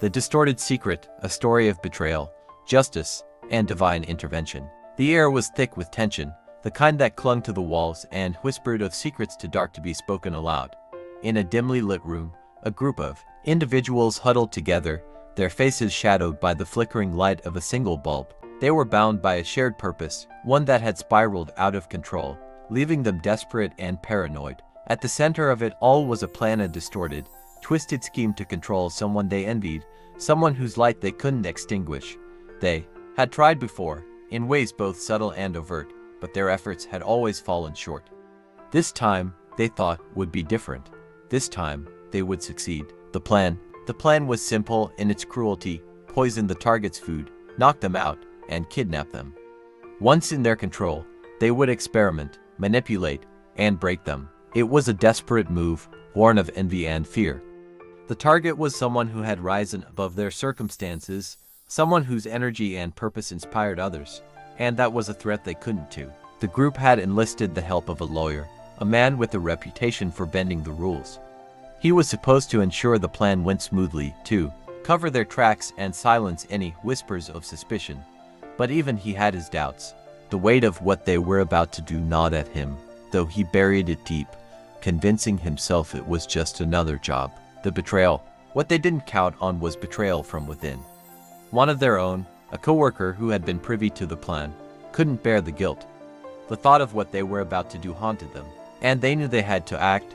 The Distorted Secret, a story of betrayal, justice, and divine intervention. The air was thick with tension, the kind that clung to the walls and whispered of secrets too dark to be spoken aloud. In a dimly lit room, a group of individuals huddled together, their faces shadowed by the flickering light of a single bulb. They were bound by a shared purpose, one that had spiraled out of control, leaving them desperate and paranoid. At the center of it all was a plan, a distorted, twisted scheme to control someone they envied, someone whose light they couldn't extinguish. They had tried before, in ways both subtle and overt, but their efforts had always fallen short. This time, they thought, would be different. This time, they would succeed. The plan was simple in its cruelty: poison the target's food, knock them out, and kidnap them. Once in their control, they would experiment, manipulate, and break them. It was a desperate move, born of envy and fear. The target was someone who had risen above their circumstances, someone whose energy and purpose inspired others, and that was a threat they couldn't do. The group had enlisted the help of a lawyer, a man with a reputation for bending the rules. He was supposed to ensure the plan went smoothly, to cover their tracks and silence any whispers of suspicion. But even he had his doubts. The weight of what they were about to do gnawed at him, though he buried it deep, convincing himself it was just another job. The betrayal. What they didn't count on was betrayal from within. One of their own, a co-worker who had been privy to the plan, couldn't bear the guilt. The thought of what they were about to do haunted them, and they knew they had to act.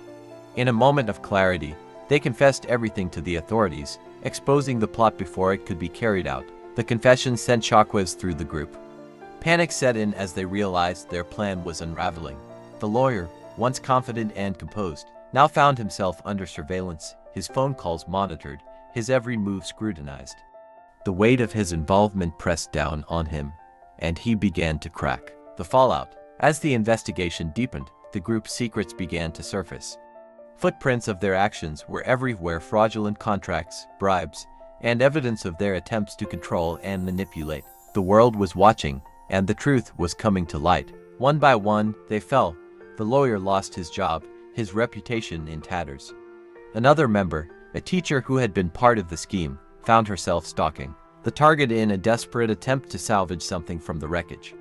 In a moment of clarity, they confessed everything to the authorities, exposing the plot before it could be carried out. The confession sent shockwaves through the group. Panic set in as they realized their plan was unraveling. The lawyer, once confident and composed, now found himself under surveillance, his phone calls monitored, his every move scrutinized. The weight of his involvement pressed down on him, and he began to crack. The fallout. As the investigation deepened, the group's secrets began to surface. Footprints of their actions were everywhere: fraudulent contracts, bribes, and evidence of their attempts to control and manipulate. The world was watching, and the truth was coming to light. One by one, they fell. The lawyer lost his job, his reputation in tatters. Another member, a teacher who had been part of the scheme, found herself stalking the target in a desperate attempt to salvage something from the wreckage.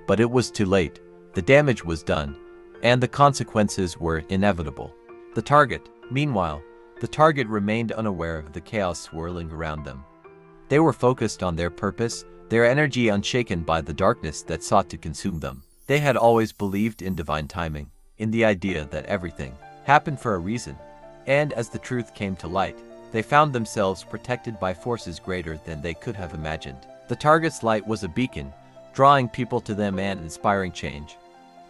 But it was too late. The damage was done, and the consequences were inevitable. The target remained unaware of the chaos swirling around them. They were focused on their purpose, their energy unshaken by the darkness that sought to consume them. They had always believed in divine timing, in the idea that everything happened for a reason, and as the truth came to light, they found themselves protected by forces greater than they could have imagined. The target's light was a beacon, drawing people to them and inspiring change.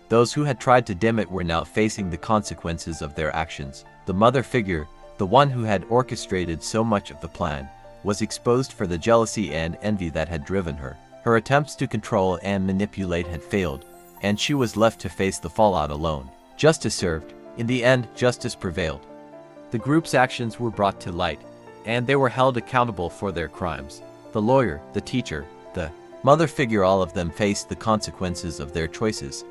Those who had tried to dim it were now facing the consequences of their actions. The mother figure, the one who had orchestrated so much of the plan, was exposed for the jealousy and envy that had driven her. Her attempts to control and manipulate had failed, and she was left to face the fallout alone. Justice served. In the end, justice prevailed. The group's actions were brought to light, and they were held accountable for their crimes. The lawyer, the teacher, the mother figure, all of them faced the consequences of their choices.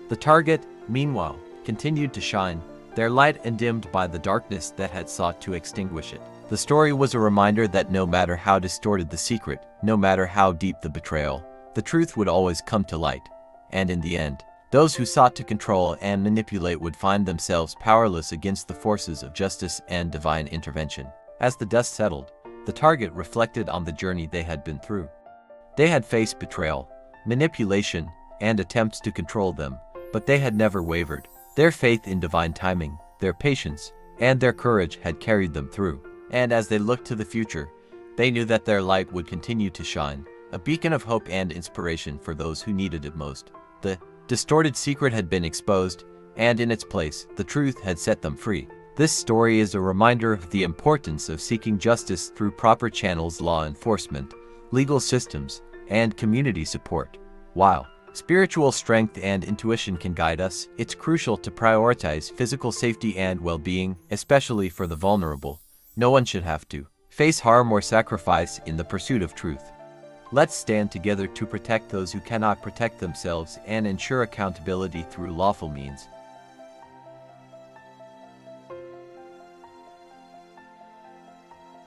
The target, meanwhile, continued to shine, their light undimmed by the darkness that had sought to extinguish it. The story was a reminder that no matter how distorted the secret, no matter how deep the betrayal, the truth would always come to light. And in the end, those who sought to control and manipulate would find themselves powerless against the forces of justice and divine intervention. As the dust settled, the target reflected on the journey they had been through. They had faced betrayal, manipulation, and attempts to control them, but they had never wavered. Their faith in divine timing, their patience, and their courage had carried them through. And as they looked to the future, they knew that their light would continue to shine, a beacon of hope and inspiration for those who needed it most. The distorted secret had been exposed, and in its place, the truth had set them free. This story is a reminder of the importance of seeking justice through proper channels: law enforcement, legal systems, and community support. While spiritual strength and intuition can guide us, it's crucial to prioritize physical safety and well-being, especially for the vulnerable. No one should have to face harm or sacrifice in the pursuit of truth. Let's stand together to protect those who cannot protect themselves and ensure accountability through lawful means.